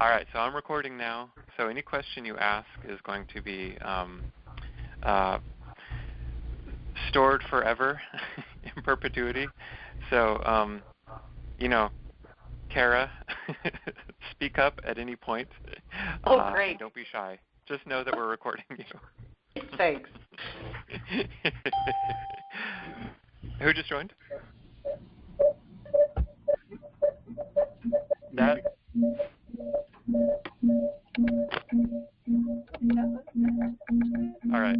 All right, so I'm recording now. So any question you ask is going to be stored forever in perpetuity. So, Kara, speak up at any point. Oh, great. Don't be shy. Just know that we're recording you. Thanks. Who just joined? That. All right.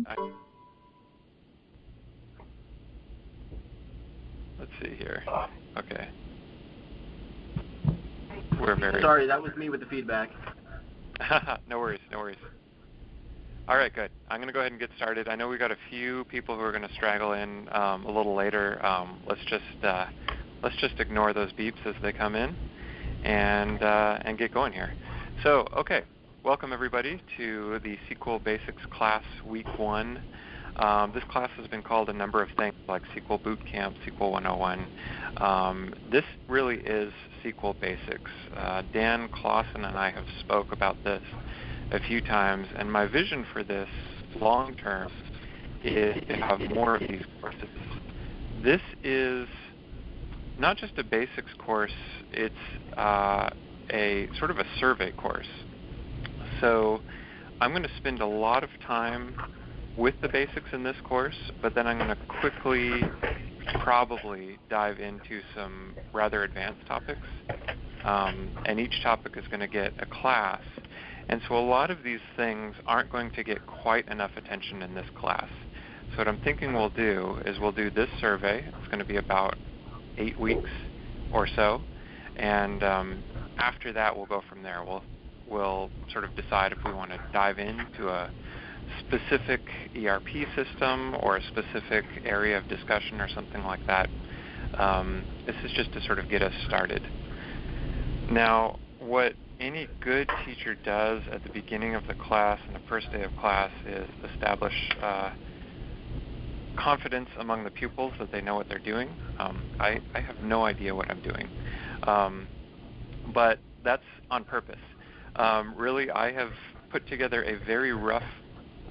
Let's see here. Okay. We're very sorry. That was me with the feedback. No worries. No worries. All right, good. I'm going to go ahead and get started. I know we got a few people who are going to straggle in a little later. Let's just ignore those beeps as they come in, and get going here. So, okay, welcome everybody to the SQL Basics class, week 1. This class has been called a number of things like SQL Bootcamp, SQL101. This really is SQL Basics. Dan Clausen and I have spoke about this a few times, and my vision for this long term is to have more of these courses. This is not just a basics course, it's a sort of a survey course. So I'm going to spend a lot of time with the basics in this course, but then I'm going to quickly probably dive into some rather advanced topics. And each topic is going to get a class. And so a lot of these things aren't going to get quite enough attention in this class. So what I'm thinking we'll do is we'll do this survey. It's going to be about 8 weeks or so. And after that, we'll go from there. We'll sort of decide if we want to dive into a specific ERP system or a specific area of discussion or something like that. This is just to sort of get us started. Now, what any good teacher does at the beginning of the class and the first day of class is establish confidence among the pupils that they know what they're doing. I have no idea what I'm doing, but that's on purpose. Really, I have put together a very rough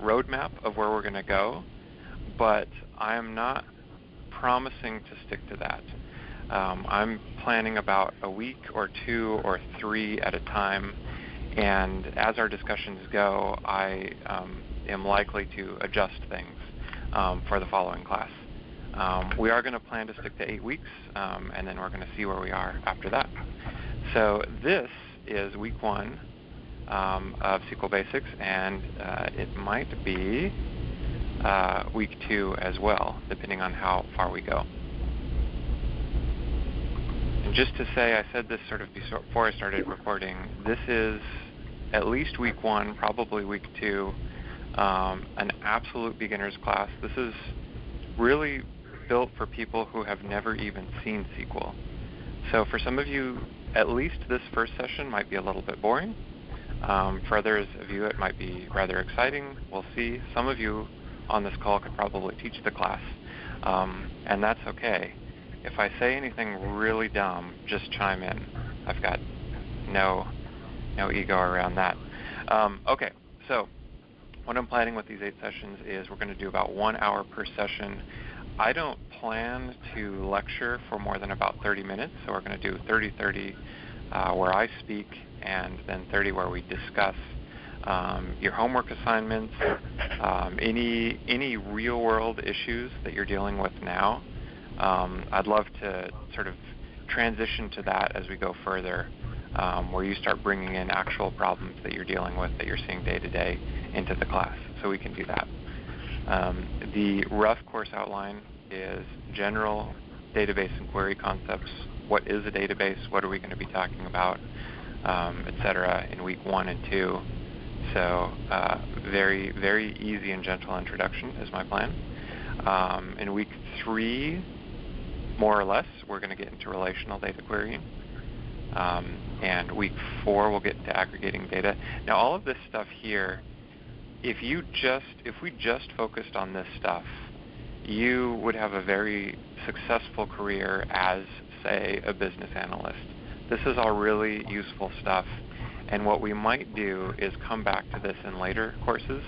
roadmap of where we're going to go, but I am not promising to stick to that. I'm planning about a week or 2 or 3 at a time, and as our discussions go, I am likely to adjust things for the following class. We are going to plan to stick to 8 weeks, and then we're going to see where we are after that. So this is week 1 of SQL Basics, and it might be week 2 as well, depending on how far we go. And just to say, I said this sort of before I started recording, this is at least week 1, probably week 2, an absolute beginner's class. This is really built for people who have never even seen SQL. So for some of you, at least this first session might be a little bit boring. For others of you, it might be rather exciting. We'll see. Some of you on this call could probably teach the class, and that's okay. If I say anything really dumb, just chime in. I've got no ego around that. Okay, so what I'm planning with these 8 sessions is we're going to do about 1 hour per session. I don't plan to lecture for more than about 30 minutes, so we're going to do 30-30 where I speak, and then 30 where we discuss your homework assignments, any real-world issues that you're dealing with now. I'd love to sort of transition to that as we go further, where you start bringing in actual problems that you're dealing with, that you're seeing day to day, into the class, so we can do that. The rough course outline is general database and query concepts. What is a database? What are we going to be talking about? Etc. in week 1 and 2. So very, very easy and gentle introduction is my plan. In week 3, more or less, we're going to get into relational data querying. And week 4, we'll get into aggregating data. Now, all of this stuff here, if we just focused on this stuff, you would have a very successful career as, say, a business analyst. This is all really useful stuff, And what we might do is come back to this in later courses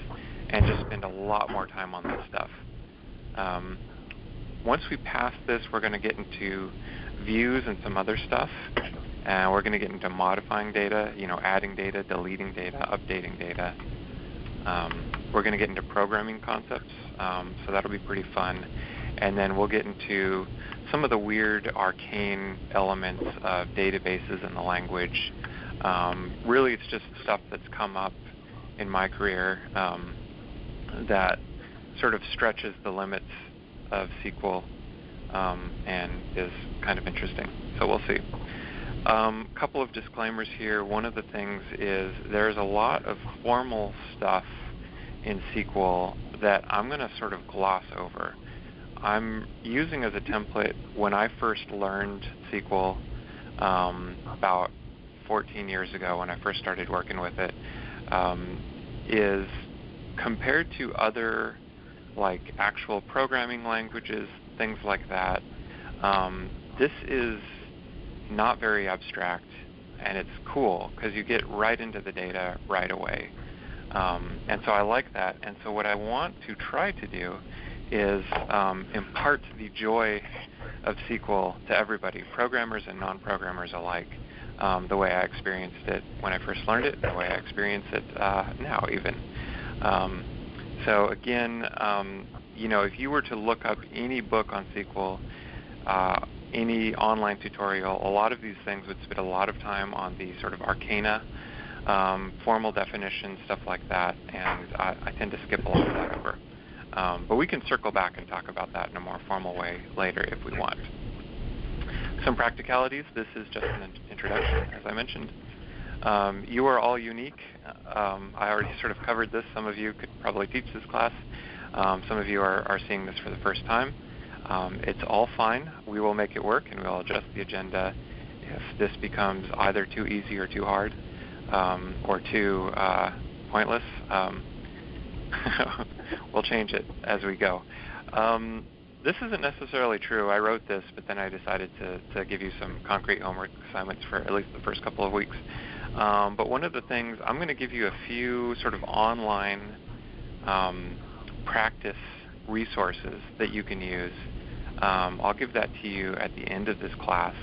and just spend a lot more time on this stuff. Once we pass this, we're going to get into views and some other stuff. And we're going to get into modifying data, adding data, deleting data, updating data. We're going to get into programming concepts, so that'll be pretty fun. And then we'll get into some of the weird, arcane elements of databases and the language. Really, it's just stuff that's come up in my career that sort of stretches the limits of SQL and is kind of interesting. So we'll see. Couple of disclaimers here. One of the things is there's a lot of formal stuff in SQL that I'm going to sort of gloss over. I'm using as a template when I first learned SQL about 14 years ago when I first started working with it, is compared to other like actual programming languages, things like that, this is not very abstract, and it's cool because you get right into the data right away. And so I like that. And so what I want to try to do is impart the joy of SQL to everybody, programmers and non-programmers alike, the way I experienced it when I first learned it, the way I experience it now even. So again, if you were to look up any book on SQL, any online tutorial, a lot of these things would spend a lot of time on the sort of arcana, formal definitions, stuff like that, and I tend to skip a lot of that over. But we can circle back and talk about that in a more formal way later if we want. Some practicalities. This is just an introduction, as I mentioned. You are all unique. I already sort of covered this. Some of you could probably teach this class. Some of you are seeing this for the first time. It's all fine. We will make it work, and we'll adjust the agenda if this becomes either too easy or too hard, or too pointless. We'll change it as we go. This isn't necessarily true. I wrote this, but then I decided to give you some concrete homework assignments for at least the first couple of weeks. But one of the things, I'm going to give you a few sort of online practice resources that you can use. I'll give that to you at the end of this class.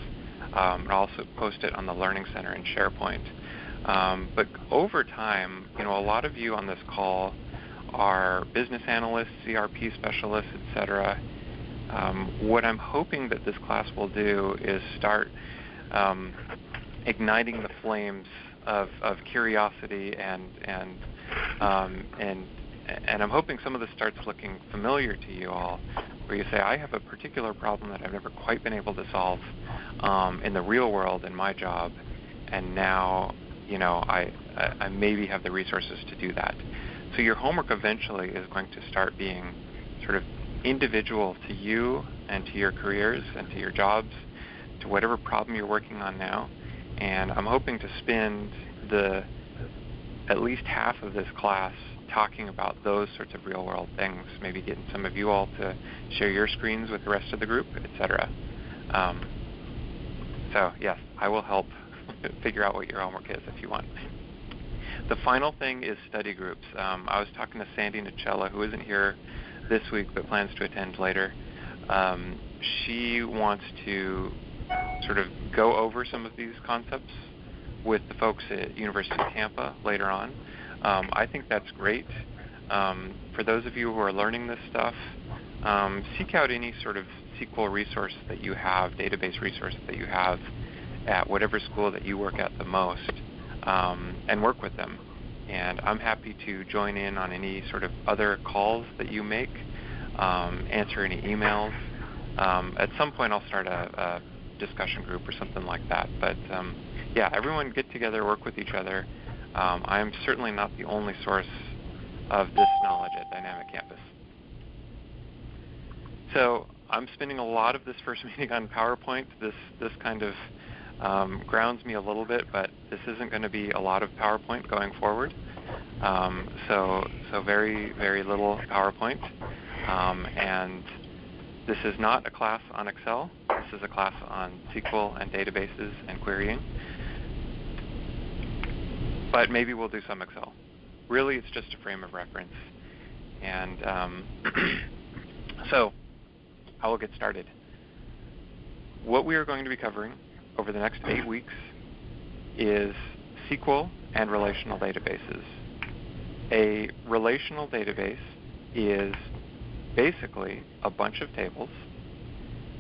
I'll also post it on the Learning Center in SharePoint. But over time, a lot of you on this call are business analysts, ERP specialists, etc. What I'm hoping that this class will do is start igniting the flames of curiosity, and I'm hoping some of this starts looking familiar to you all, where you say, I have a particular problem that I've never quite been able to solve in the real world in my job, and now I maybe have the resources to do that. So your homework eventually is going to start being sort of individual to you and to your careers and to your jobs, to whatever problem you're working on now. And I'm hoping to spend at least half of this class talking about those sorts of real-world things, maybe getting some of you all to share your screens with the rest of the group, etc. So yes, I will help figure out what your homework is if you want. The final thing is study groups. I was talking to Sandy Nacella, who isn't here this week but plans to attend later. She wants to sort of go over some of these concepts with the folks at University of Tampa later on. I think that's great. For those of you who are learning this stuff, seek out any sort of SQL resource that you have, database resource that you have at whatever school that you work at the most, and work with them. And I'm happy to join in on any sort of other calls that you make, answer any emails. At some point I'll start a discussion group or something like that. But yeah, everyone get together, work with each other. I'm certainly not the only source of this knowledge at Dynamic Campus. So I'm spending a lot of this first meeting on PowerPoint. This kind of grounds me a little bit, but this isn't going to be a lot of PowerPoint going forward. So very, very little PowerPoint. And this is not a class on Excel. This is a class on SQL and databases and querying. but maybe we'll do some Excel. Really, it's just a frame of reference. And so I will get started. What we are going to be covering over the next 8 weeks is SQL and relational databases. A relational database is basically a bunch of tables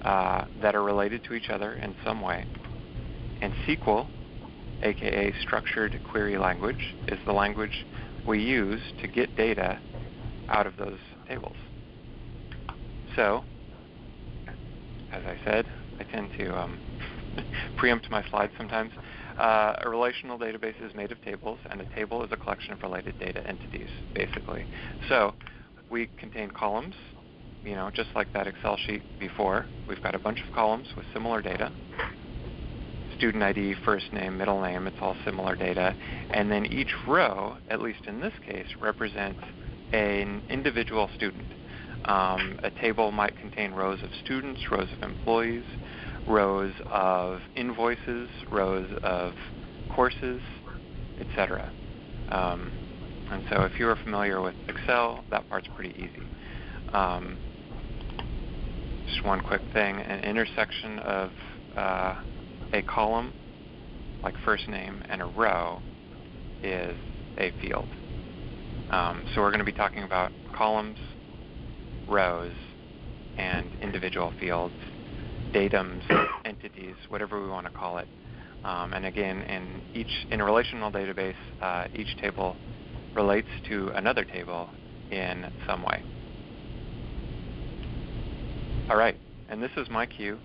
that are related to each other in some way. And SQL, aka Structured Query Language, is the language we use to get data out of those tables. So, as I said, I tend to preempt my slides sometimes. A relational database is made of tables, and a table is a collection of related data entities, basically. So we contain columns, just like that Excel sheet before. We've got a bunch of columns with similar data. Student ID, first name, middle name, it's all similar data. And then each row, at least in this case, represents an individual student. A table might contain rows of students, rows of employees, rows of invoices, rows of courses, etc. And so if you are familiar with Excel, that part's pretty easy. Just one quick thing, an intersection of a column, like first name, and a row is a field. So we're going to be talking about columns, rows, and individual fields, datums, entities, whatever we want to call it. And again, in a relational database, each table relates to another table in some way. All right, and this is my cue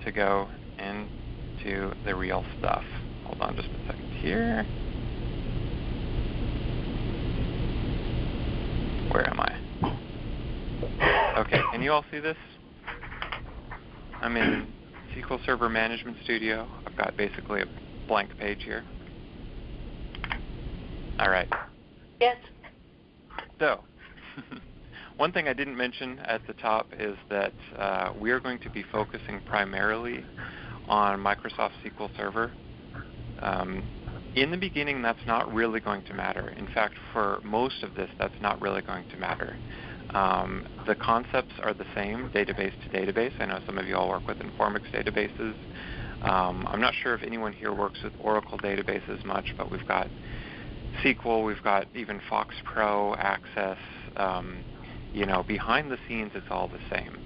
to go into the real stuff. Hold on just a second here. Where am I? Okay, can you all see this? I'm in SQL Server Management Studio. I've got basically a blank page here. All right. Yes. So, one thing I didn't mention at the top is that we are going to be focusing primarily on Microsoft SQL Server. In the beginning, that's not really going to matter. In fact, for most of this, that's not really going to matter. The concepts are the same, database to database. I know some of you all work with Informix databases. I'm not sure if anyone here works with Oracle databases much, but we've got SQL, we've got even Fox Pro, Access. Behind the scenes, it's all the same.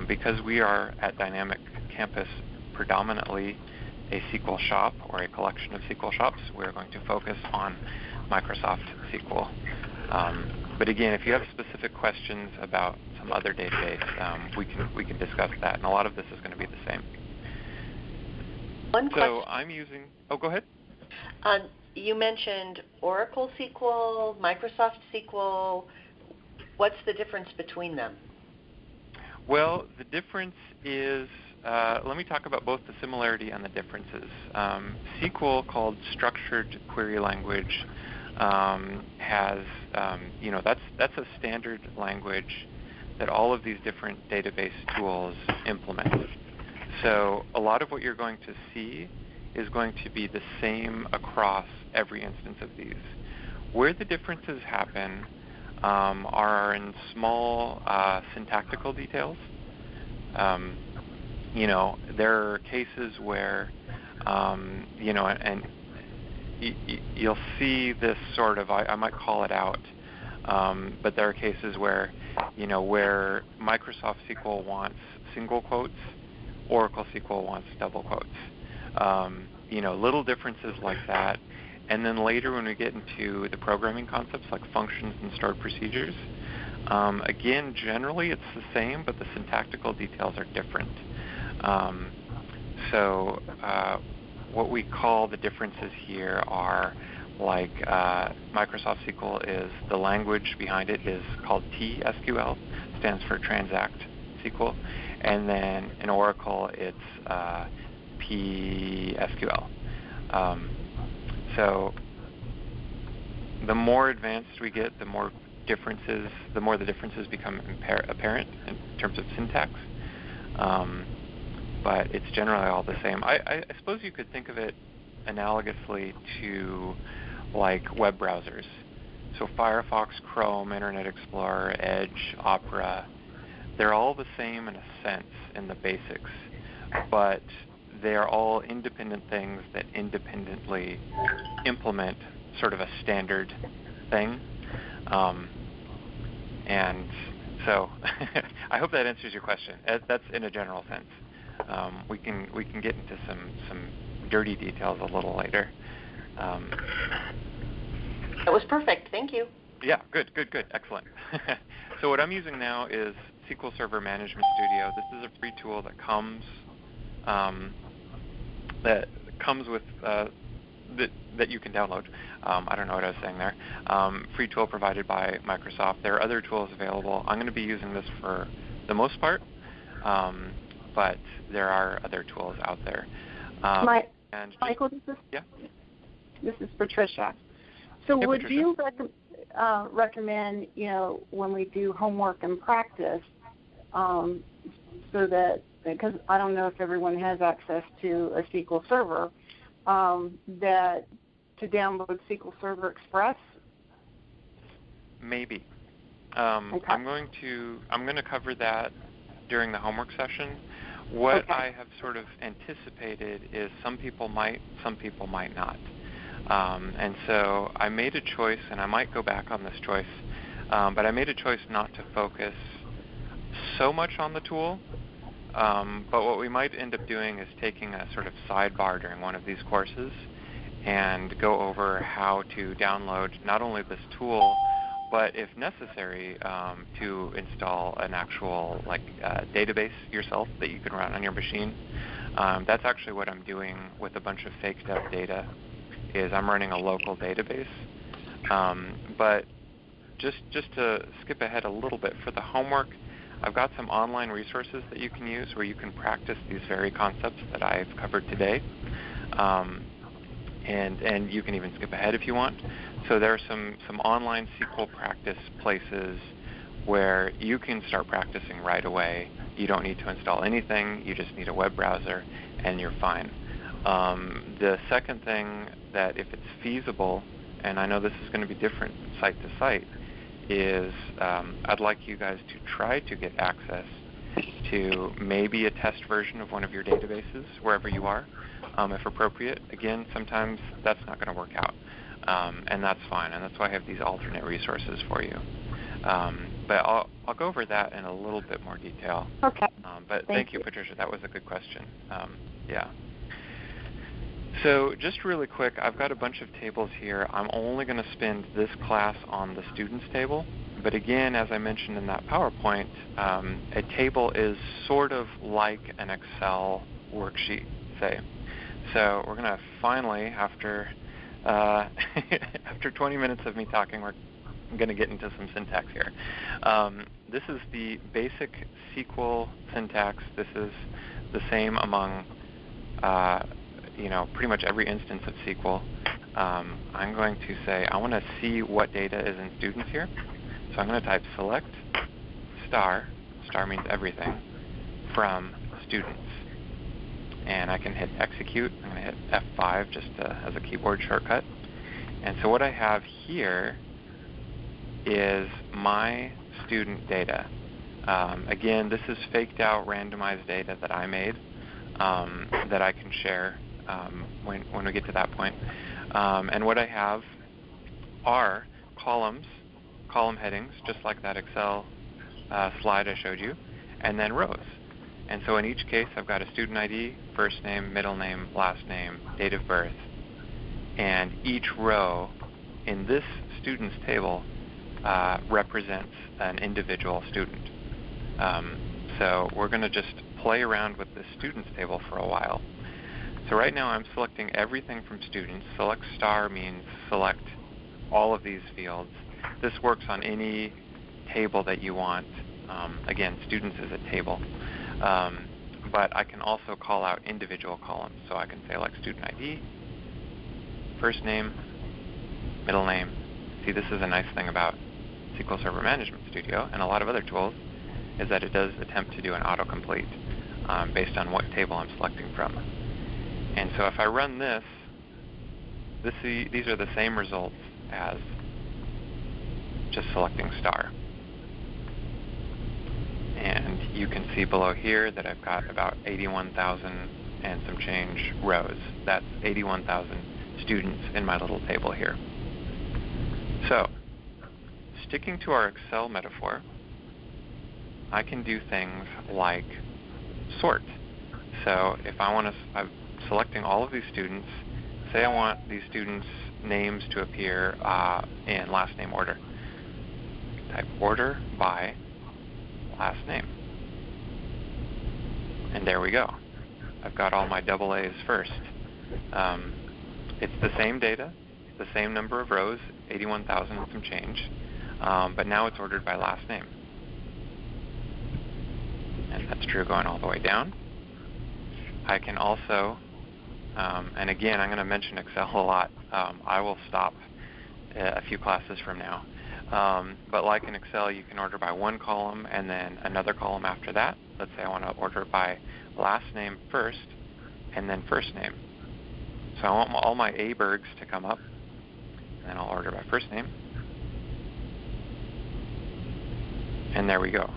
Because we are at Dynamic Campus predominantly a SQL shop or a collection of SQL shops, we're going to focus on Microsoft SQL. But again, if you have specific questions about some other database, we can discuss that, and a lot of this is going to be the same. One question. So I'm using. Oh, go ahead. You mentioned Oracle SQL, Microsoft SQL. What's the difference between them? Well, the difference is. Let me talk about both the similarity and the differences. SQL, called Structured Query Language, has, that's a standard language that all of these different database tools implement. So a lot of what you're going to see is going to be the same across every instance of these. Where the differences happen are in small syntactical details. There are cases where, and you'll see this sort of, I might call it out, but there are cases where, where Microsoft SQL wants single quotes, Oracle SQL wants double quotes. Little differences like that. And then later when we get into the programming concepts like functions and stored procedures, again, generally it's the same, but the syntactical details are different. So what we call the differences here are like Microsoft SQL is, the language behind it is called TSQL, stands for Transact SQL, and then in Oracle it's PSQL. So the more advanced we get, the more the differences become apparent in terms of syntax. But it's generally all the same. I suppose you could think of it analogously to like web browsers. So Firefox, Chrome, Internet Explorer, Edge, Opera, they're all the same in a sense in the basics, but they are all independent things that independently implement sort of a standard thing. And so I hope that answers your question. That's in a general sense. We can get into some dirty details a little later. That was perfect. Thank you. Yeah, good, excellent. So what I'm using now is SQL Server Management Studio. This is a free tool that comes with that you can download. I don't know what I was saying there. Free tool provided by Microsoft. There are other tools available. I'm going to be using this for the most part, but there are other tools out there. Michael, this is Patricia. So would Patricia. you recommend, when we do homework and practice, so that, because I don't know if everyone has access to a SQL Server, that to download SQL Server Express? Maybe. Okay. I'm going to cover that during the homework session. What Okay. I have sort of anticipated is some people might not. And so I made a choice, and I might go back on this choice, but I made a choice not to focus so much on the tool. But what we might end up doing is taking a sort of sidebar during one of these courses and go over how to download not only this tool, but if necessary, to install an actual database yourself that you can run on your machine. That's actually what I'm doing with a bunch of faked up data, is I'm running a local database. But just to skip ahead a little bit, for the homework, I've got some online resources that you can use where you can practice these very concepts that I've covered today. And you can even skip ahead if you want. So there are some online SQL practice places where you can start practicing right away. You don't need to install anything. You just need a web browser, and you're fine. The second thing that, if it's feasible, and I know this is going to be different site to site, is I'd like you guys to try to get access to maybe a test version of one of your databases wherever you are, if appropriate. Again, sometimes that's not going to work out, and that's fine, and that's why I have these alternate resources for you. But I'll go over that in a little bit more detail. Okay. But thank you, Patricia. That was a good question. Yeah. So just really quick, I've got a bunch of tables here. I'm only going to spend this class on the students table. But again, as I mentioned in that PowerPoint, a table is sort of like an Excel worksheet, say. So we're going to finally, after after 20 minutes of me talking, we're going to get into some syntax here. This is the basic SQL syntax. This is the same among pretty much every instance of SQL. I'm going to say I want to see what data is in students here. So I'm going to type select star means everything, from students. And I can hit execute. I'm going to hit F5 just as a keyboard shortcut. And so what I have here is my student data. Again, this is faked out randomized data that I made that I can share when we get to that point. And what I have are columns, column headings, just like that Excel slide I showed you, and then rows. And so in each case, I've got a student ID, first name, middle name, last name, date of birth. And each row in this student's table represents an individual student. So we're going to just play around with this students table for a while. So right now I'm selecting everything from students. Select star means select all of these fields. This works on any table that you want. Again, students is a table. But I can also call out individual columns. So I can say like student ID, first name, middle name. See, this is a nice thing about SQL Server Management Studio and a lot of other tools, is that it does attempt to do an autocomplete based on what table I'm selecting from. And so if I run this, these are the same results as just selecting star. And you can see below here that I've got about 81,000 and some change rows. That's 81,000 students in my little table here. So, sticking to our Excel metaphor, I can do things like sort. So if I'm selecting all of these students, say I want these students' names to appear in last name order. Type order by last name. And there we go. I've got all my double A's first. It's the same data, the same number of rows, 81,000 and some change, but now it's ordered by last name. And that's true going all the way down. I can also, and again, I'm going to mention Excel a lot. I will stop a few classes from now. But like in Excel, you can order by one column and then another column after that. Let's say I want to order by last name first and then first name. So I want all my Abergs to come up, and then I'll order by first name. And there we go.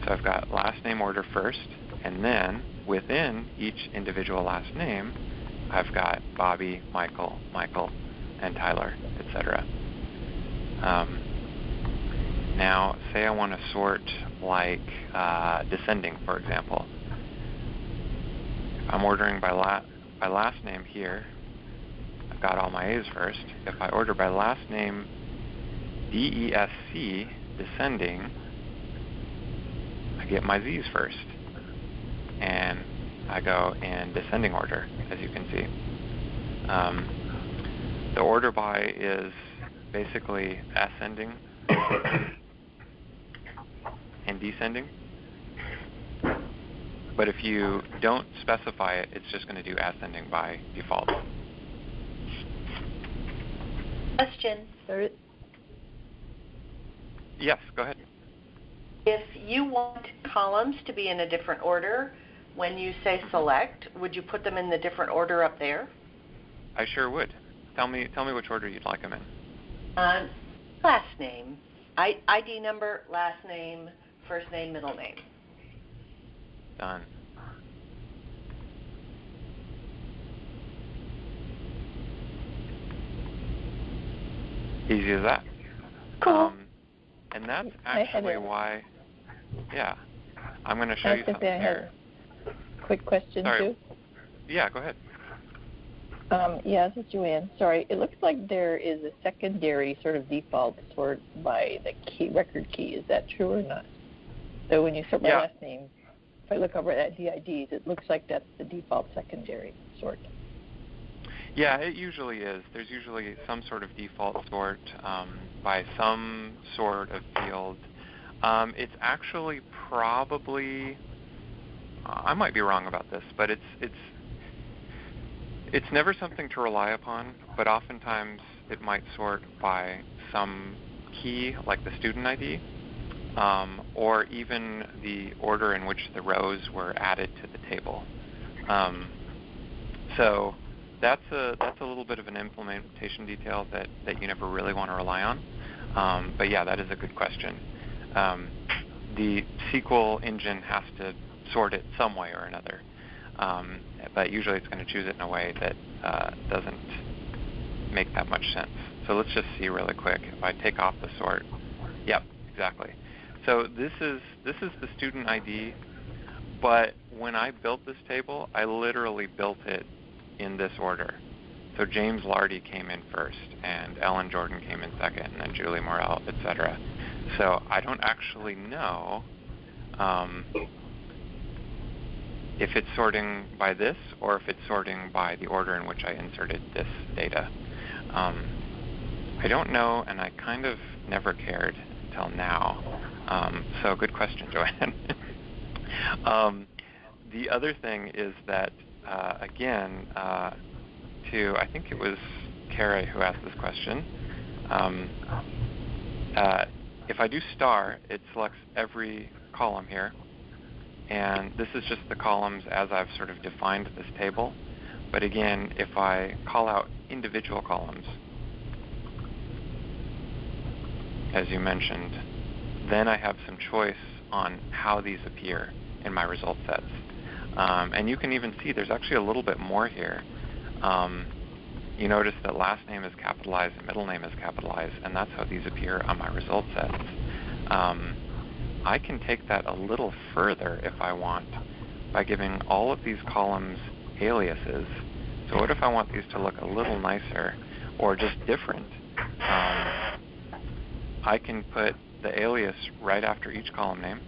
So I've got last name order first, and then within each individual last name, I've got Bobby, Michael, and Tyler, etc. Now, say I want to sort like descending, for example. If I'm ordering by last name here, I've got all my A's first. If I order by last name DESC, descending, I get my Z's first. And I go in descending order, as you can see. The order by is basically ascending and descending. But if you don't specify it, it's just going to do ascending by default. Question. Yes, go ahead. If you want columns to be in a different order, when you say select, would you put them in the different order up there? I sure would. Tell me which order you'd like them in. Last name. ID number, last name, first name, middle name. Done. Easy as that. Cool. And that's actually why, yeah, I'm going to show you something here. Quick question, too. Yeah, go ahead. Yeah, this is Joanne. Sorry, it looks like there is a secondary sort of default sort by the key, record key. Is that true or not? So when you sort by last name, if I look over at DIDs, it looks like that's the default secondary sort. Yeah, it usually is. There's usually some sort of default sort by some sort of field. It's actually probably, I might be wrong about this, but it's never something to rely upon, but oftentimes it might sort by some key, like the student ID, or even the order in which the rows were added to the table. So that's a little bit of an implementation detail that you never really want to rely on. But yeah, that is a good question. The SQL engine has to sort it some way or another. But usually it's going to choose it in a way that doesn't make that much sense. So let's just see really quick. If I take off the sort, yep, exactly. So this is the student ID, but when I built this table, I literally built it in this order. So James Lardy came in first, and Ellen Jordan came in second, and then Julie Morrell, etc. So I don't actually know if it's sorting by this or if it's sorting by the order in which I inserted this data. I don't know, and I kind of never cared until now. So good question, Joanne. The other thing is that, again, I think it was Kara who asked this question. If I do star, it selects every column here. And this is just the columns as I've sort of defined this table. But again, if I call out individual columns, as you mentioned, then I have some choice on how these appear in my result sets. And you can even see there's actually a little bit more here. You notice that last name is capitalized and middle name is capitalized, and that's how these appear on my result sets. I can take that a little further if I want by giving all of these columns aliases. So what if I want these to look a little nicer or just different? I can put the alias right after each column name.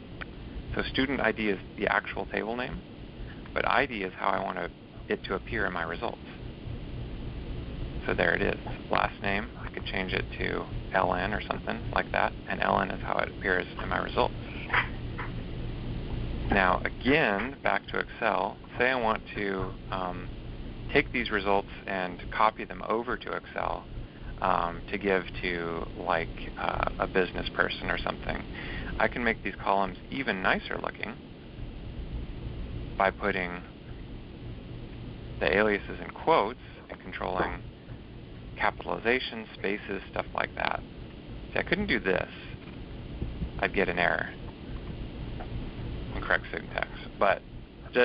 So student ID is the actual table name, but ID is how I want it to appear in my results. So there it is. Last name, I could change it to LN or something like that, and LN is how it appears in my results. Now again, back to Excel, say I want to take these results and copy them over to Excel to give to like a business person or something. I can make these columns even nicer looking by putting the aliases in quotes and controlling capitalization, spaces, stuff like that. See, I couldn't do this. I'd get an error. Incorrect syntax.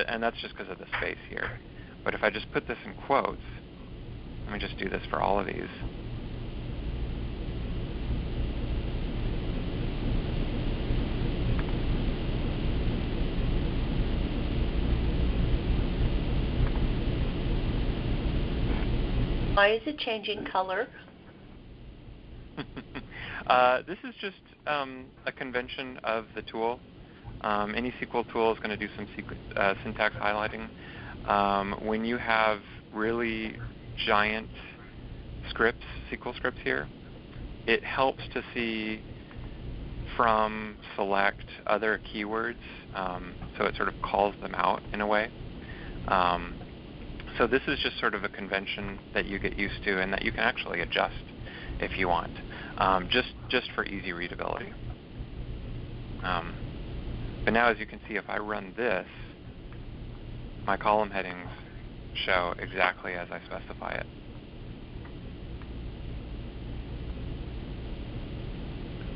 And that's just because of the space here. But if I just put this in quotes, let me just do this for all of these. Why is it changing color? This is just a convention of the tool. Any SQL tool is going to do some syntax highlighting. When you have really giant scripts, SQL scripts here, it helps to see from select other keywords, so it sort of calls them out in a way. So this is just sort of a convention that you get used to and that you can actually adjust if you want, just for easy readability. But now, as you can see, if I run this, my column headings show exactly as I specify it.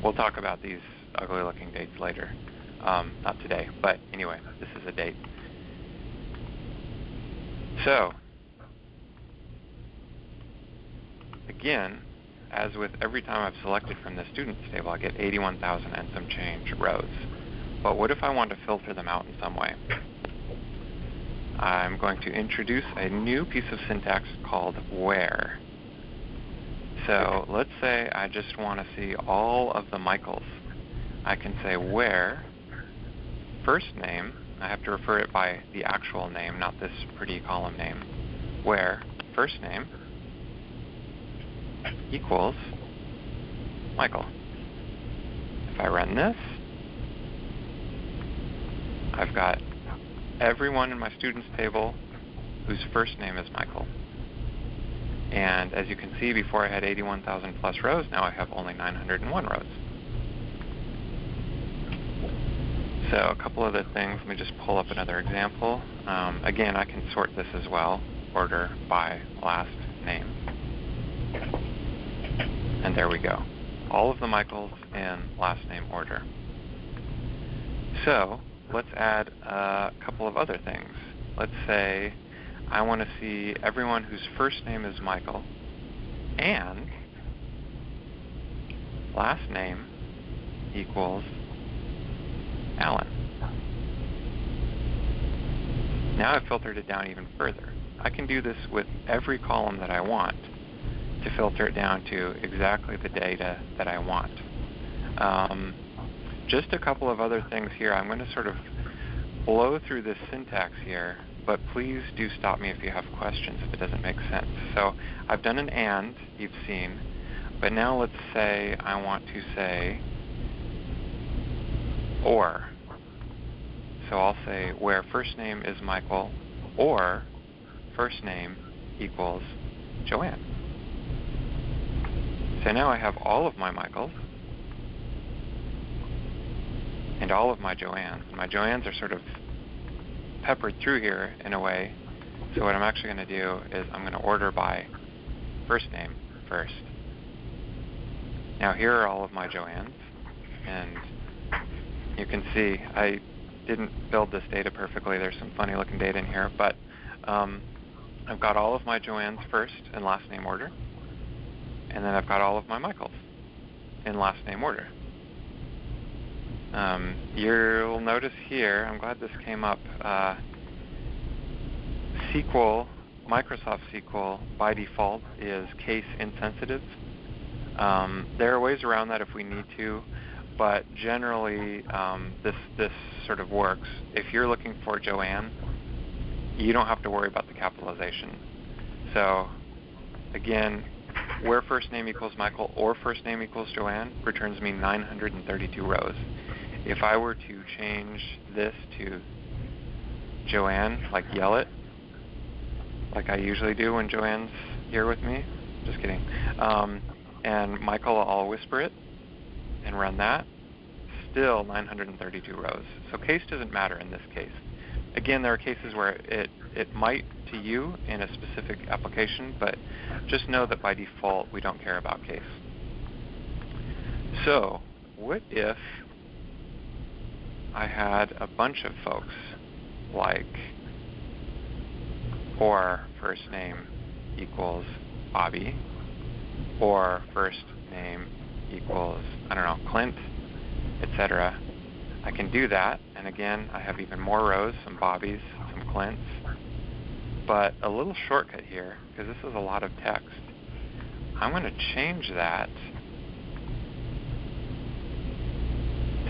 We'll talk about these ugly-looking dates later. Not today, but anyway, this is a date. So, again, as with every time I've selected from the students table, I get 81,000 and some change rows. But what if I want to filter them out in some way? I'm going to introduce a new piece of syntax called where. So let's say I just want to see all of the Michaels. I can say where first name, I have to refer it by the actual name, not this pretty column name, where first name equals Michael. If I run this, I've got everyone in my students table whose first name is Michael. And as you can see, before I had 81,000 plus rows, now I have only 901 rows. So a couple other things, let me just pull up another example. Again, I can sort this as well, order by last name. And there we go. All of the Michaels in last name order. So let's add a couple of other things. Let's say I want to see everyone whose first name is Michael and last name equals Alan. Now I've filtered it down even further. I can do this with every column that I want to filter it down to exactly the data that I want. Just a couple of other things here. I'm going to sort of blow through this syntax here, but please do stop me if you have questions if it doesn't make sense. So I've done an and, you've seen, but now let's say I want to say or. So I'll say where first name is Michael or first name equals Joanne. So now I have all of my Michaels and all of my Joannes. My Joannes are sort of peppered through here in a way So what I'm actually going to do is I'm going to order by first name first. Now here are all of my Joannes, and you can see I didn't build this data perfectly. There's some funny looking data in here, but I've got all of my Joannes first in last name order, and then I've got all of my Michaels in last name order. You'll notice here, I'm glad this came up, SQL, Microsoft SQL by default is case insensitive. There are ways around that if we need to, but generally this sort of works. If you're looking for Joanne, you don't have to worry about the capitalization. So again, where first name equals Michael or first name equals Joanne returns me 932 rows. If I were to change this to Joanne, like yell it, like I usually do when Joanne's here with me, just kidding, and Michael, I'll whisper it and run that, still 932 rows. So case doesn't matter in this case. Again, there are cases where it might to you in a specific application, but just know that by default we don't care about case. So what if I had a bunch of folks like or first name equals Bobby, or first name equals, I don't know, Clint, etc. I can do that, and again, I have even more rows, some Bobbies, some Clints, but a little shortcut here, because this is a lot of text. I'm going to change that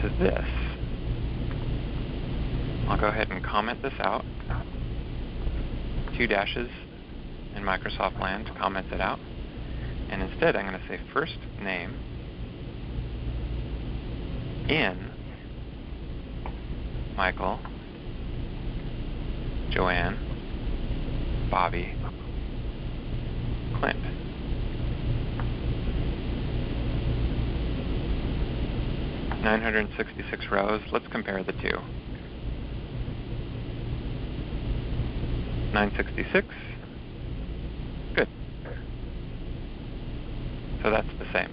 to this. I'll go ahead and comment this out. 2 dashes in Microsoft land comments it out. And instead, I'm going to say first name in Michael, Joanne, Bobby, Clint. (966 rows. Let's compare the two. 966. Good. So that's the same.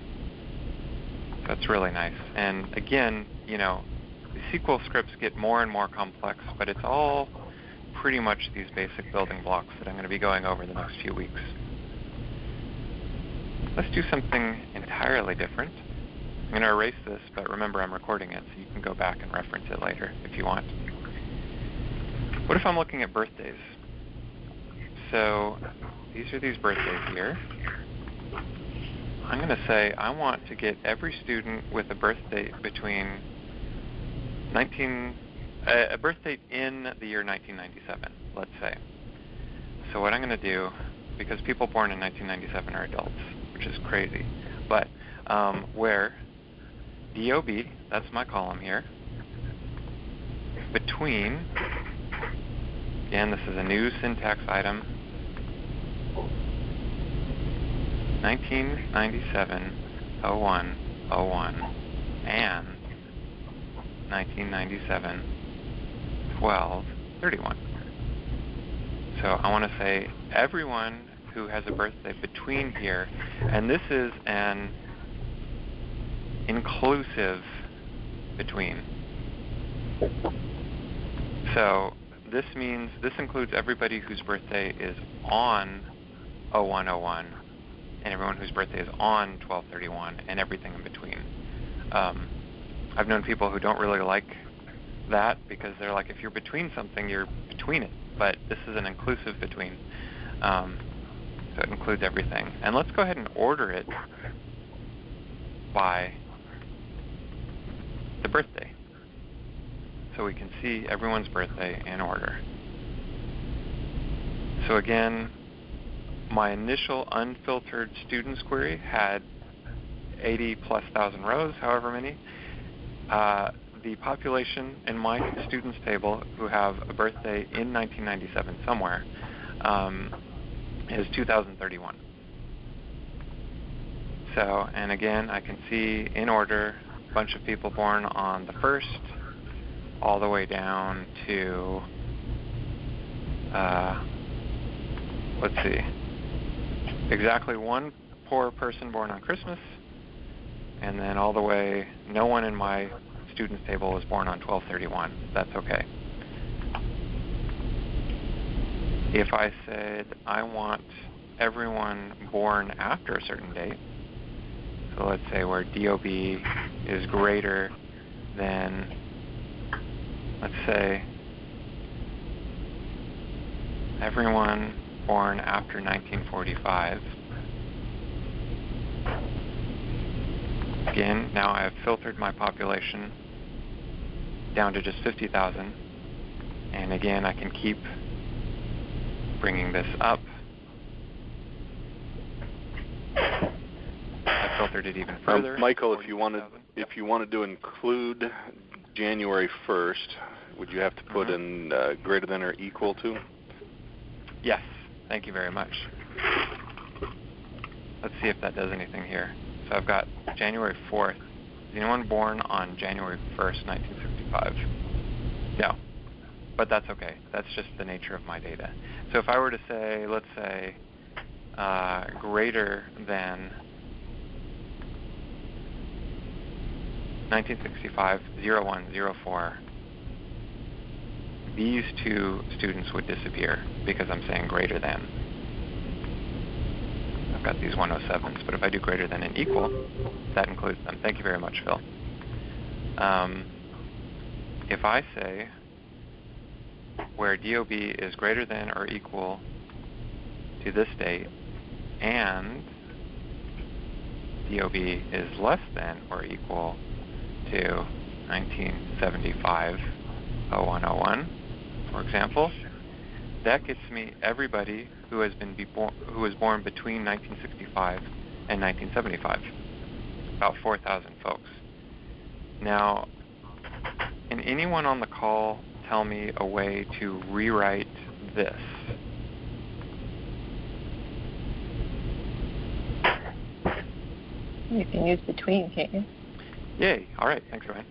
That's really nice. And again, you know, the SQL scripts get more and more complex, but it's all pretty much these basic building blocks that I'm going to be going over the next few weeks. Let's do something entirely different. I'm going to erase this, but remember I'm recording it, so you can go back and reference it later if you want. What if I'm looking at birthdays? So these are these birthdays here. I'm going to say I want to get every student with a birth date between a birth date in the year 1997, let's say. So what I'm going to do, because people born in 1997 are adults, which is crazy, but where DOB, that's my column here, between, again, this is a new syntax item, 1997, 01, 01, and 1997, 12, 31. So I want to say everyone who has a birthday between here, and this is an inclusive between. So this means this includes everybody whose birthday is on 0101 and everyone whose birthday is on 12/31 and everything in between. I've known people who don't really like that because they're like, if you're between something, you're between it. But this is an inclusive between. So it includes everything. And let's go ahead and order it by the birthday, so we can see everyone's birthday in order. So again, my initial unfiltered students query had 80,000+ rows, however many. The population in my students table who have a birthday in 1997 somewhere is 2,031. So, and again, I can see in order a bunch of people born on the 1st, all the way down to let's see, exactly one poor person born on Christmas, and then all the way, no one in my students table was born on 12/31. That's okay. If I said I want everyone born after a certain date, so let's say where DOB is greater than, let's say, everyone born after 1945. Again, now I have filtered my population down to just 50,000. And again, I can keep bringing this up. I filtered it even further. Michael, if you wanted to include January 1st, would you have to put in greater than or equal to? Yes. Thank you very much. Let's see if that does anything here. So I've got January 4th. Is anyone born on January 1st, 1965? No. But that's okay. That's just the nature of my data. So if I were to say, let's say, greater than 1965, 0104, these two students would disappear because I'm saying greater than. I've got these 107s, but if I do greater than and equal, that includes them. Thank you very much, Phil. If I say where DOB is greater than or equal to this date, and DOB is less than or equal to 1975 0101, for example, that gets me everybody who was born between 1965 and 1975, about 4,000 folks. Now, can anyone on the call tell me a way to rewrite this? You can use between, can't you? Yay. All right. Thanks, Ryan.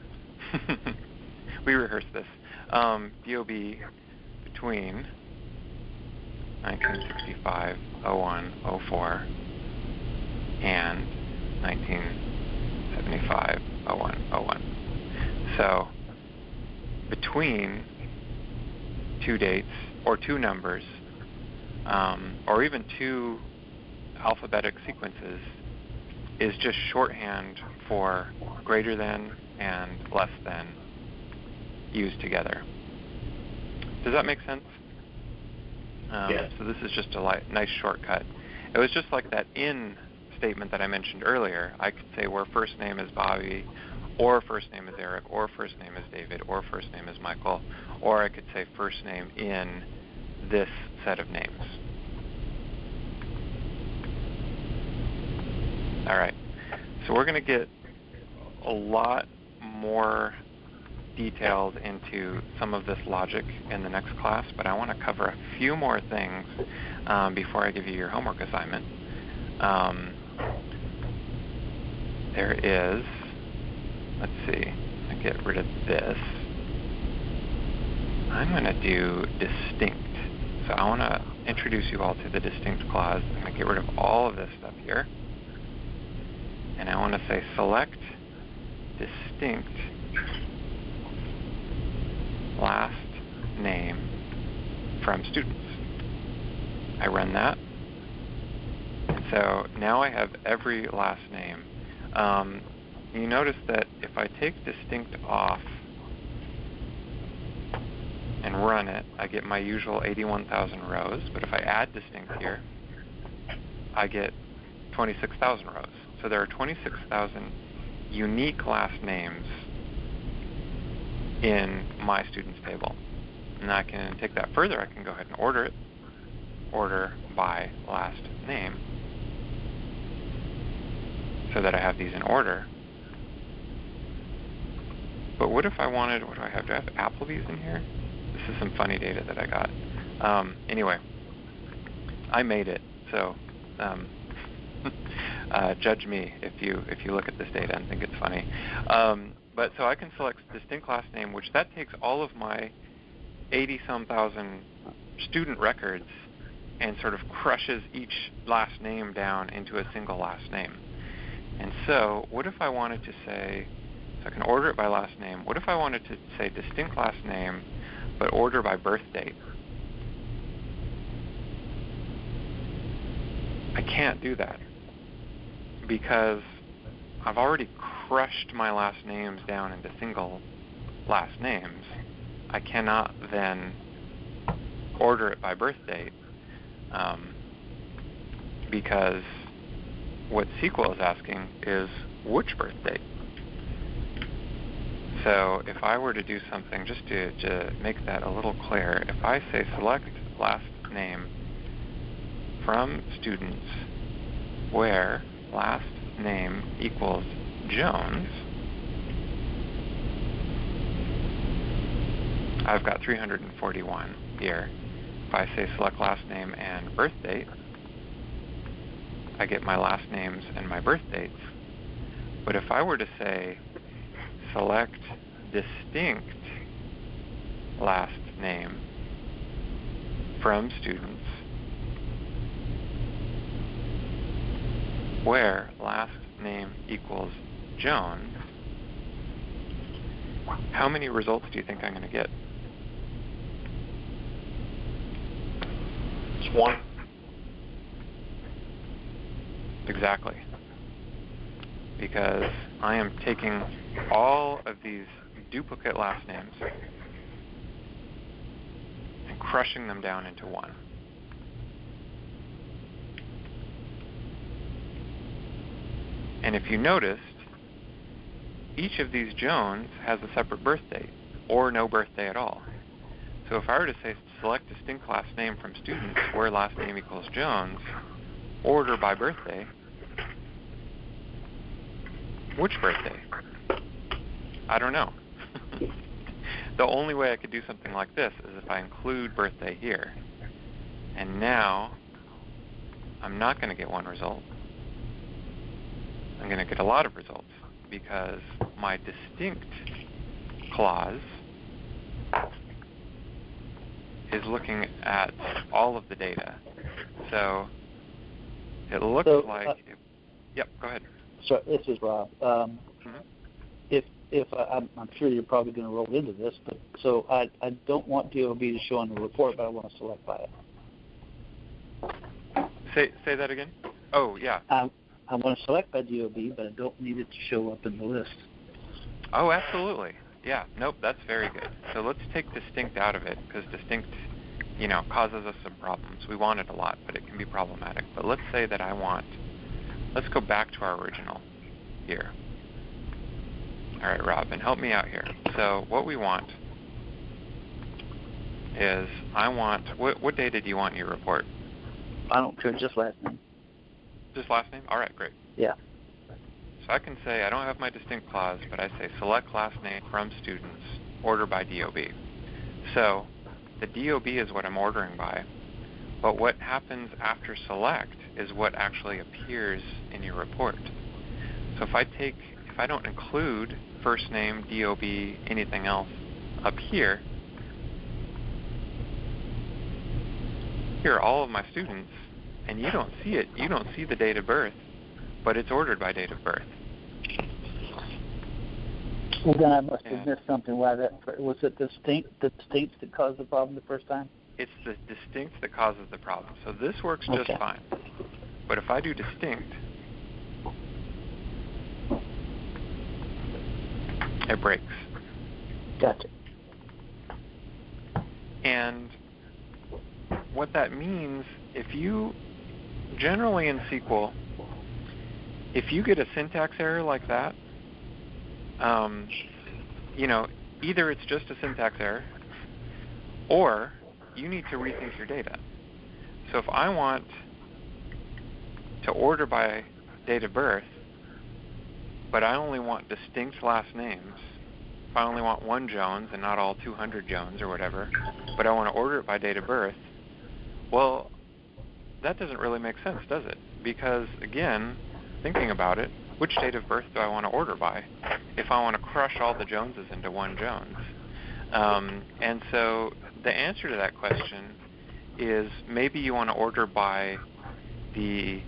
We rehearsed this. DOB between 1965, 01, 04, and 1975, 01, 01. So between two dates or two numbers, or even two alphabetic sequences, is just shorthand for greater than and less than used together. Does that make sense? Yes. So this is just a nice shortcut. It was just like that in statement that I mentioned earlier. I could say where first name is Bobby, or first name is Eric, or first name is David, or first name is Michael, or I could say first name in this set of names. All right. So we're going to get a lot more detailed into some of this logic in the next class, but I want to cover a few more things before I give you your homework assignment. There is, let's see, I get rid of this. I'm going to do distinct. So I want to introduce you all to the distinct clause. I'm going to get rid of all of this stuff here. And I want to say select distinct last name from students. I run that. And so now I have every last name. You notice that if I take distinct off and run it, I get my usual 81,000 rows. But if I add distinct here, I get 26,000 rows. So there are 26,000 unique last names in my students table. And I can take that further. I can go ahead and order it. Order by last name. So that I have these in order. But what if I wanted, what do I have? Do I have Applebee's in here? This is some funny data that I got. Anyway, I made it. So judge me if you look at this data and think it's funny. But so I can select distinct last name, which that takes all of my 80-some thousand student records and sort of crushes each last name down into a single last name. And so what if I wanted to say, so I can order it by last name, what if I wanted to say distinct last name, but order by birth date? I can't do that because I've already crushed my last names down into single last names. I cannot then order it by birth date because what SQL is asking is which birth date. So if I were to do something, just to make that a little clear, if I say select last name from students where last name equals Jones, I've got 341 here. If I say select last name and birth date, I get my last names and my birth dates. But if I were to say select distinct last name from students where last name equals Jones, how many results do you think I'm going to get? It's one. Exactly. Because I am taking all of these duplicate last names and crushing them down into one. And if you noticed, each of these Jones has a separate birth date or no birthday at all. So if I were to say select distinct last name from students where last name equals Jones, order by birthday, which birthday? I don't know. The only way I could do something like this is if I include birthday here. And now I'm not going to get one result. I'm going to get a lot of results because my distinct clause is looking at all of the data. So it looks yep, go ahead. So this is Rob. If I'm sure you're probably going to roll into this, but so I don't want DOB to show on the report, but I want to select by it. Say that again? Oh, yeah. I want to select by DOB, but I don't need it to show up in the list. Oh, absolutely. Yeah, nope, that's very good. So let's take distinct out of it because distinct, causes us some problems. We want it a lot, but it can be problematic. But let's say that let's go back to our original here. All right, Rob, and help me out here. So what we want is what data do you want in your report? I don't care, just last name. Just last name? All right, great. Yeah. So I can say I don't have my distinct clause, but I say select last name from students, order by DOB. So the DOB is what I'm ordering by, but what happens after select is what actually appears in your report. So if I don't include first name, DOB, anything else up here, here are all of my students, and you don't see it. You don't see the date of birth, but it's ordered by date of birth. Well, then I must have missed something. Why was it the distinct that caused the problem the first time? It's the distinct that causes the problem. So this works just fine. But if I do distinct, it breaks. Gotcha. And what that means, generally in SQL, if you get a syntax error like that, either it's just a syntax error or you need to rethink your data. So if I want to order by date of birth, but I only want distinct last names, if I only want one Jones and not all 200 Jones or whatever, but I want to order it by date of birth, well, that doesn't really make sense, does it? Because, again, thinking about it, which date of birth do I want to order by if I want to crush all the Joneses into one Jones? And so the answer to that question is maybe you want to order by the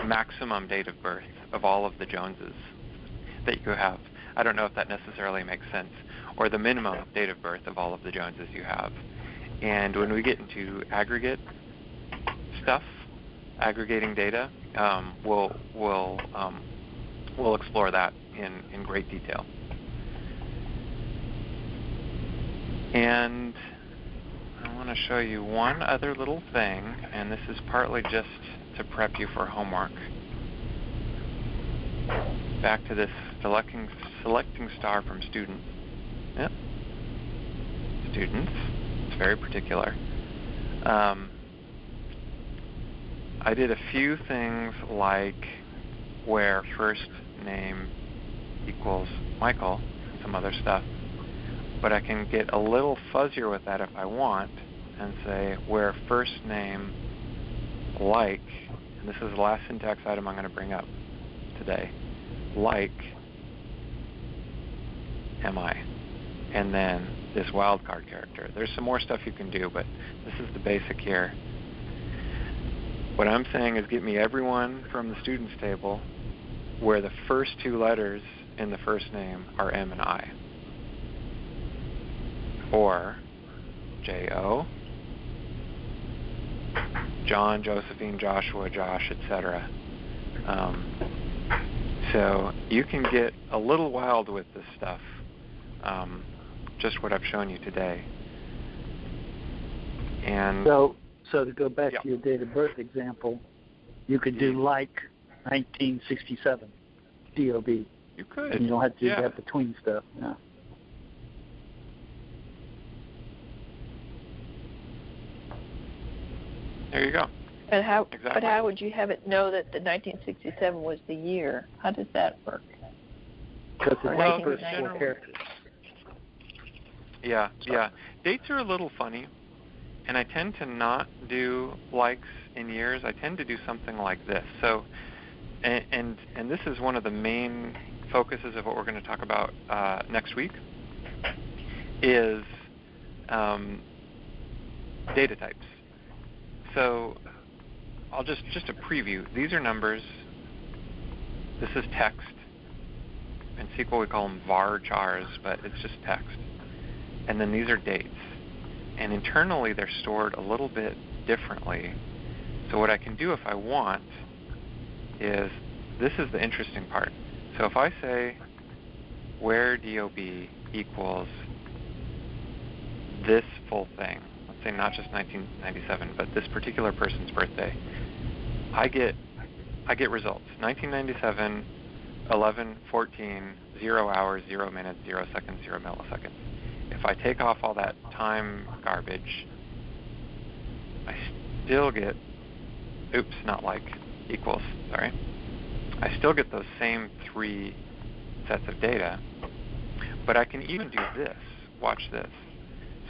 maximum date of birth of all of the Joneses that you have. I don't know if that necessarily makes sense. Or the minimum date of birth of all of the Joneses you have. And when we get into aggregate stuff, aggregating data, we'll explore that in great detail. And I want to show you one other little thing, and this is partly just to prep you for homework. Back to this selecting star from student. Yep. Students. It's very particular. I did a few things like where first name equals Michael and some other stuff, but I can get a little fuzzier with that if I want and say where first name like, and this is the last syntax item I'm going to bring up today, like MI, and then this wildcard character. There's some more stuff you can do, but this is the basic here. What I'm saying is get me everyone from the students table where the first two letters in the first name are M and I. Or J-O, John, Josephine, Joshua, Josh, etc. So you can get a little wild with this stuff, just what I've shown you today. And So to go back to your date of birth example, you could do like 1967, DOB. You could. And you don't have to do that between stuff. Yeah. There you go. But how? Exactly. But how would you have it know that the 1967 was the year? How does that work? Because it's Well, the first four characters. Yeah. Dates are a little funny, and I tend to not do likes in years. I tend to do something like this. So, and this is one of the main focuses of what we're going to talk about next week, is data types. So I'll just a preview. These are numbers. This is text. In SQL we call them var chars, but it's just text. And then these are dates. And internally they're stored a little bit differently. So what I can do if I want is, this is the interesting part. So if I say where DOB equals this full thing, let's say not just 1997, but this particular person's birthday, I get results. 1997, 11:14, 0 hours, 0 minutes, 0 seconds, 0 milliseconds. If I take off all that time garbage, I still get, I still get those same three sets of data, but I can even do this. Watch this.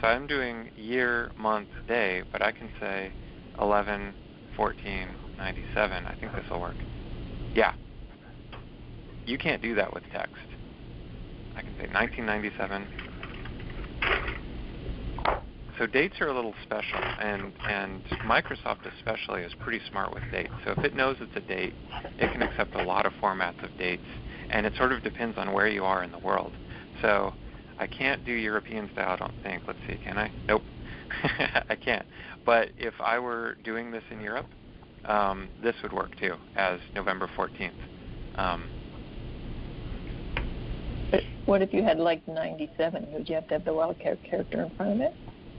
So I'm doing year, month, day, but I can say 11/14/97. I think this will work. Yeah. You can't do that with text. I can say 1997. So dates are a little special, and Microsoft especially is pretty smart with dates. So if it knows it's a date, it can accept a lot of formats of dates, and it sort of depends on where you are in the world. So I can't do European style, I don't think. Let's see, can I? Nope. I can't. But if I were doing this in Europe, this would work too, as November 14th. But what if you had like 97? Would you have to have the wildcard character in front of it?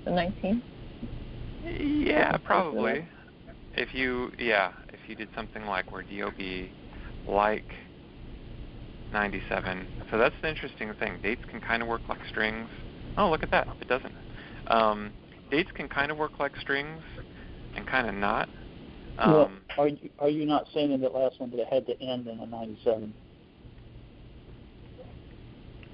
The 19? Yeah, probably. If you did something like where DOB like 97. So that's the interesting thing. Dates can kind of work like strings. Oh, look at that. It doesn't. Dates can kind of work like strings and kind of not. Well, are you not saying in that last one that it had to end in a 97?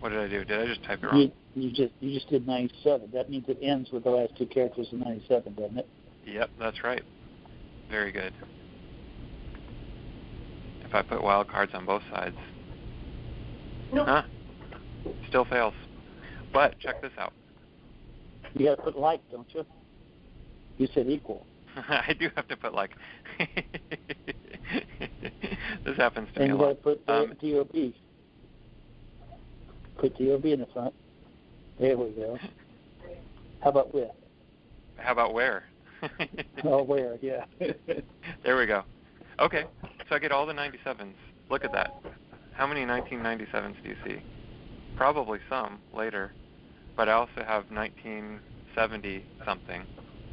What did I do? Did I just type it wrong? You just did 97. That means it ends with the last two characters of 97, doesn't it? Yep, that's right. Very good. If I put wildcards on both sides. Nope. Huh? Still fails. But check this out. You got to put like, don't you? You said equal. I do have to put like, this happens to me a And you lot. got to put DOB. Put DOB in the front. There we go. How about with? How about where? Oh, where, yeah. There we go. Okay, so I get all the 97s. Look at that. How many 1997s do you see? Probably some later, but I also have 1970 something,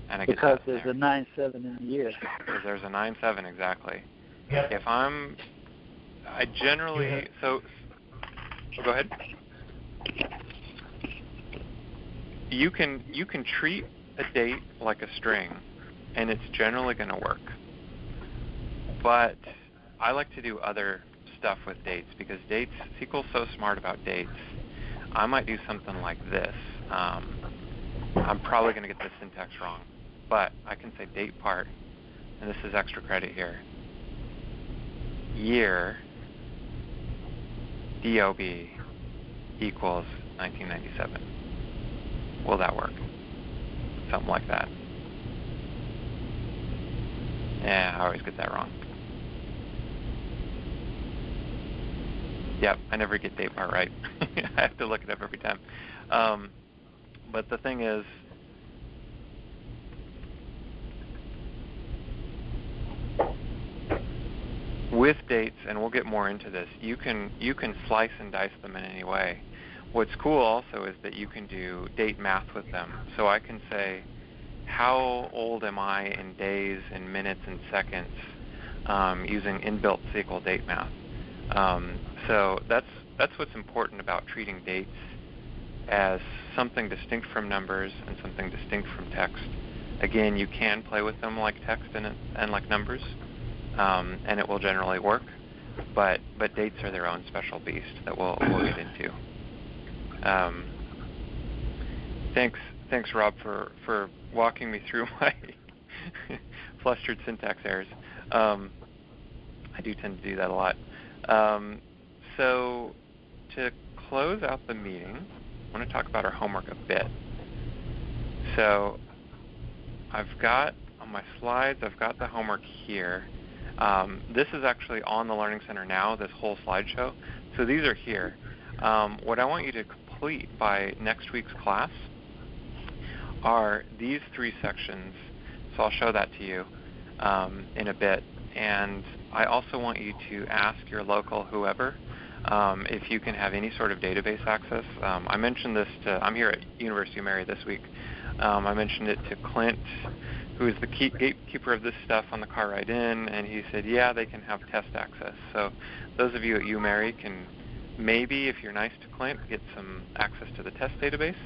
and I get because that there's there. a 9-7 in the year. Because there's a 9-7 exactly. If I generally go ahead. You can treat a date like a string, and it's generally going to work. But I like to do other stuff with dates because SQL's so smart about dates. I might do something like this. I'm probably going to get the syntax wrong, but I can say date part, and this is extra credit here. Year DOB equals 1997. Will that work? Something like that. Yeah, I always get that wrong. Yep, I never get date part right. I have to look it up every time. But the thing is, with dates, and we'll get more into this, you can slice and dice them in any way. What's cool also is that you can do date math with them. So I can say, how old am I in days and minutes and seconds using inbuilt SQL date math. So that's what's important about treating dates as something distinct from numbers and something distinct from text. Again, you can play with them like text and like numbers, and it will generally work. But dates are their own special beast that we'll get into. Thanks, Rob, for walking me through my flustered syntax errors. I do tend to do that a lot. So to close out the meeting, I want to talk about our homework a bit. So I've got on my slides, I've got the homework here. This is actually on the Learning Center now, this whole slideshow. So these are here. What I want you to complete by next week's class are these 3 sections. So I'll show that to you in a bit. And I also want you to ask your local whoever if you can have any sort of database access. I mentioned this I'm here at University of Mary this week. I mentioned it to Clint, who is the gatekeeper of this stuff on the car ride in, and he said, yeah, they can have test access. So those of you at UMary can maybe, if you're nice to Clint, get some access to the test database.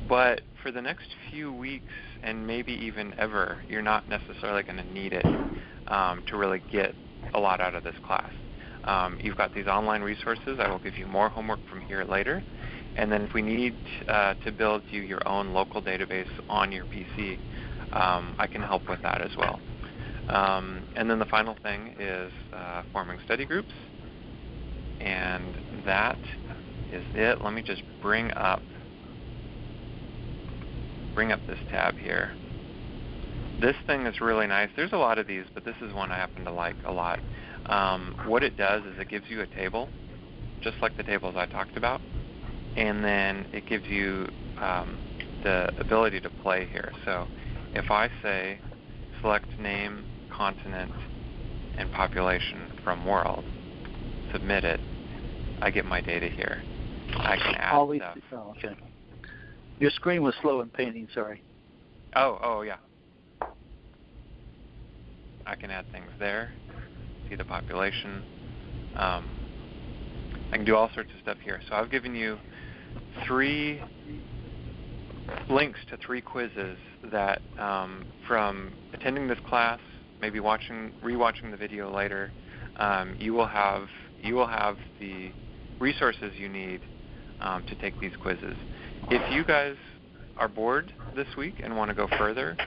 But for the next few weeks, and maybe even ever, you're not necessarily going to need it to really get a lot out of this class. You've got these online resources. I will give you more homework from here later. And then if we need to build you your own local database on your PC, I can help with that as well. And then the final thing is forming study groups. And that is it. Let me just bring up this tab here. This thing is really nice. There's a lot of these, but this is one I happen to like a lot. What it does is it gives you a table, just like the tables I talked about, and then it gives you the ability to play here. So if I say select name, continent, and population from world, submit it, I get my data here. I can add stuff. Oh, okay. Your screen was slow in painting, sorry. Oh, yeah. I can add things there, see the population. I can do all sorts of stuff here. So I've given you 3 links to 3 quizzes that from attending this class, maybe rewatching the video later, you will have the resources you need to take these quizzes. If you guys are bored this week and want to go further,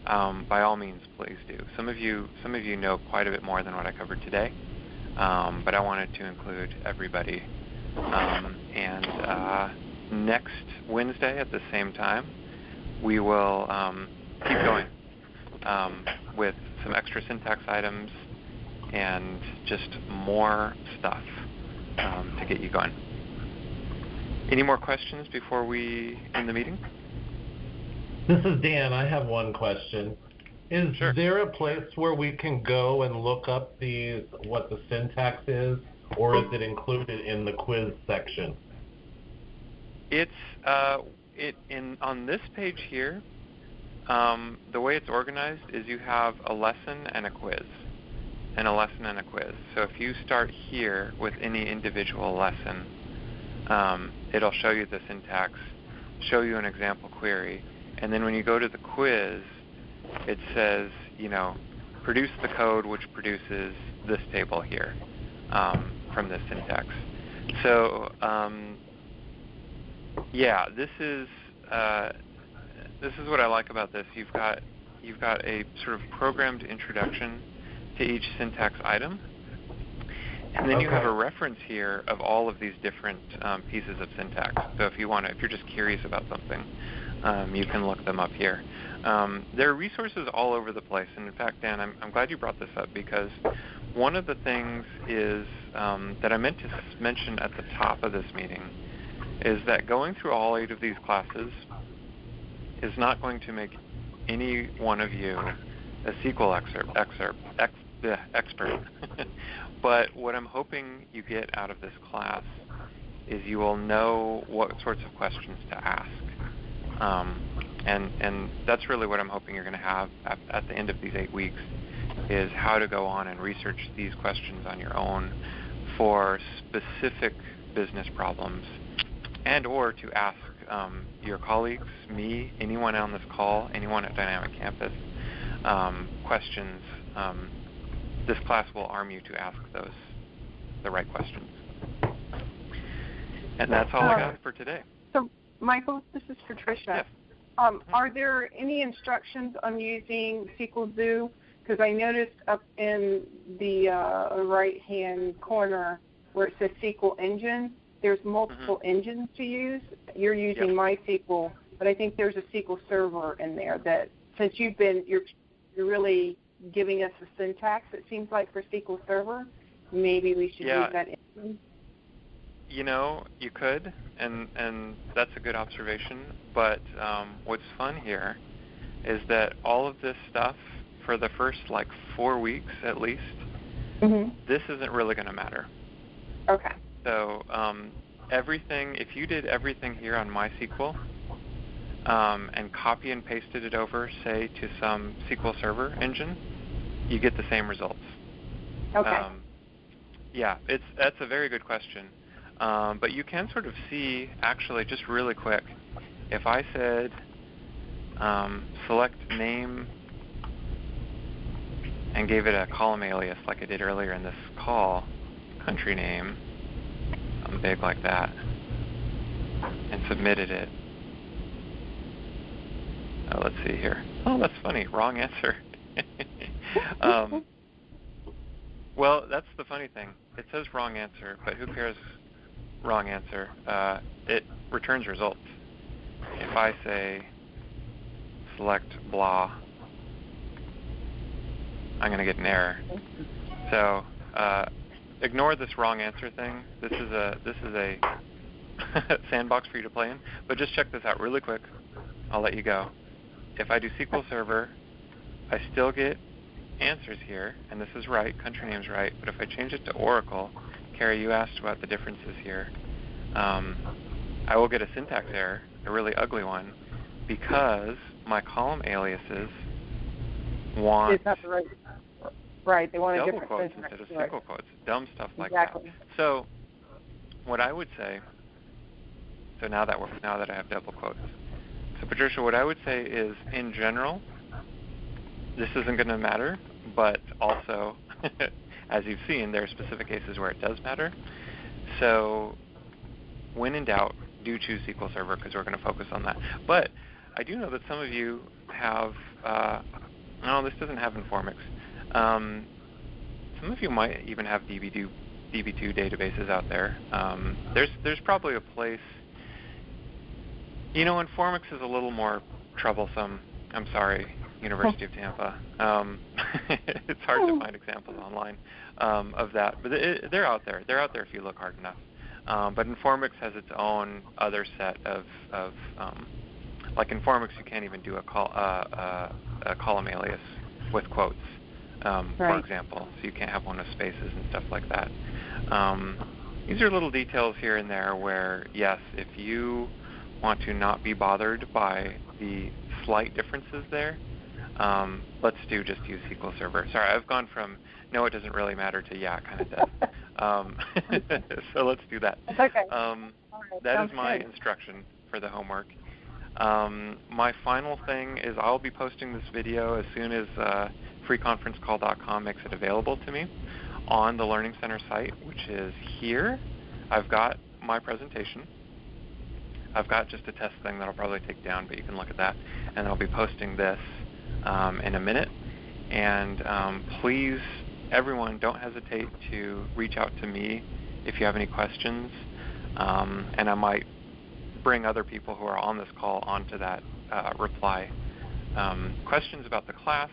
by all means, please do. Some of you know quite a bit more than what I covered today, but I wanted to include everybody. And next Wednesday at the same time, we will keep going. with some extra syntax items and just more stuff to get you going. Any more questions before we end the meeting? This is Dan. I have one question. Is there a place where we can go and look up what the syntax is, or is it included in the quiz section? It's on this page here. The way it's organized is you have a lesson and a quiz, and a lesson and a quiz. So if you start here with any individual lesson, it'll show you the syntax, show you an example query, and then when you go to the quiz, it says, produce the code which produces this table here from this syntax. So this is what I like about this. You've got a sort of programmed introduction to each syntax item, and then you have a reference here of all of these different pieces of syntax. So if you're just curious about something, you can look them up here. There are resources all over the place, and in fact, Dan, I'm glad you brought this up, because one of the things is that I meant to mention at the top of this meeting is that going through all 8 of these classes is not going to make any one of you a SQL expert. But what I'm hoping you get out of this class is you will know what sorts of questions to ask. And that's really what I'm hoping you're going to have at the end of these 8 weeks, is how to go on and research these questions on your own for specific business problems, and or to ask your colleagues, me, anyone on this call, anyone at Dynamic Campus, questions. This class will arm you to ask the right questions. And that's all I got for today. So, Michael, this is Patricia. Yes. Are there any instructions on using SQL Zoo? Because I noticed up in the right-hand corner where it says SQL Engine, there's multiple engines to use. You're using MySQL, but I think there's a SQL Server in there that, since you're really giving us the syntax, it seems like, for SQL Server, maybe we should use that engine. You could, and that's a good observation, but what's fun here is that all of this stuff, for the first 4 weeks at least, this isn't really going to matter. Okay. So everything, if you did everything here on MySQL and copy and pasted it over, say, to some SQL Server engine, you get the same results. Okay. That's a very good question. But you can sort of see, actually, just really quick, if I said select name and gave it a column alias like I did earlier in this call, country name, something big like that, and submitted it. Let's see here. Oh, that's funny. Wrong answer. Well, that's the funny thing. It says wrong answer, but who cares? Wrong answer. It returns results. If I say select blah, I'm going to get an error. So ignore this wrong answer thing. This is a sandbox for you to play in. But just check this out really quick. I'll let you go. If I do SQL Server, I still get answers here, and this is right, country name's right. But if I change it to Oracle, Carrie, you asked about the differences here. I will get a syntax error, a really ugly one, because my column aliases want they want a double different quotes syntax. instead of single quotes, dumb stuff like Exactly. that. So what I would say, so now that I have double quotes, so Patricia, what I would say is, in general, this isn't going to matter, but also, as you've seen, there are specific cases where it does matter. So when in doubt, do choose SQL Server, because we're going to focus on that. But I do know that some of you have, no, this doesn't have Informix. Some of you might even have DB2 databases out there. There's probably a place, Informix is a little more troublesome. I'm sorry. University of Tampa. It's hard to find examples online of that, but they're out there. They're out there if you look hard enough. But Informix has its own other set of like Informix, you can't even do a column alias with quotes, for example. So you can't have one with spaces and stuff like that. These are little details here and there where, yes, if you want to not be bothered by the slight differences there, let's just use SQL Server. Sorry, I've gone from no, it doesn't really matter to yeah, kind of dead. So let's do that. That's okay. That is my instruction for the homework. My final thing is I'll be posting this video as soon as freeconferencecall.com makes it available to me on the Learning Center site, which is here. I've got my presentation. I've got just a test thing that I'll probably take down, but you can look at that. And I'll be posting this in a minute. And please, everyone, don't hesitate to reach out to me if you have any questions. And I might bring other people who are on this call onto that reply. Questions about the class,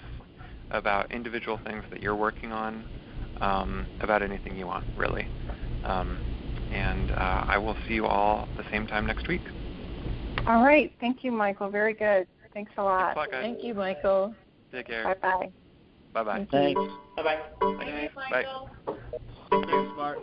about individual things that you're working on, about anything you want, really. And I will see you all at the same time next week. All right. Thank you, Michael. Very good. Thanks a lot. Thanks a lot, guys. Thank you, Michael. Take care. Bye-bye. Bye-bye. Thanks. Bye-bye. Thanks. Bye. Thanks, Mark.